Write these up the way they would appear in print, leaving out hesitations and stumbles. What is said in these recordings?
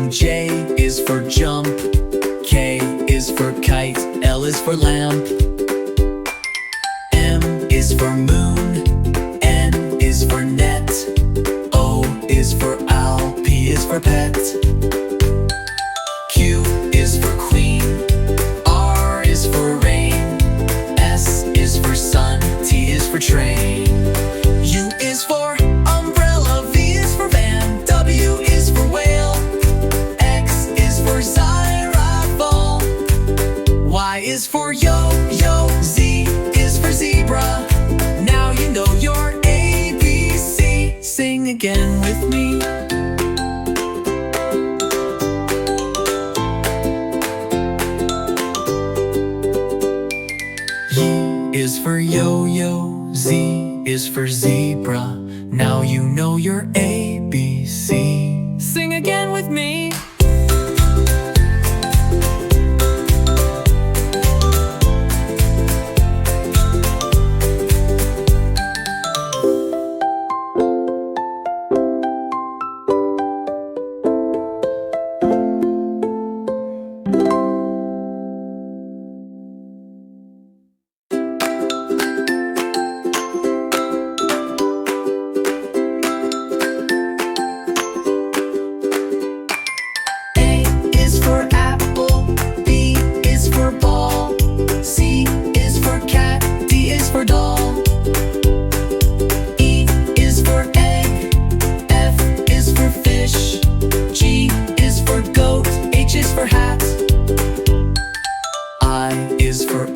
cream. J is for jump. K is for kite. L is for lamp. M is for moon. N is for net. O is for owl. P is for pet. Q is for queen. R is for rain. S is for sun. T is for train. U is for umbrella. V is for van. W is for whale. X is for xylophone. Y is for yo-yo. Z is for zebra. Now you know your ABC. Sing again with me. Y is for yo-yo. Z is for zebra. Now you know your ABC. Sing again with me.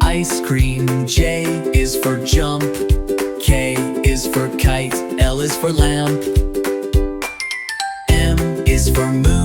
Ice cream. J is for jump. K is for kite. L is for lamp. M is for moon.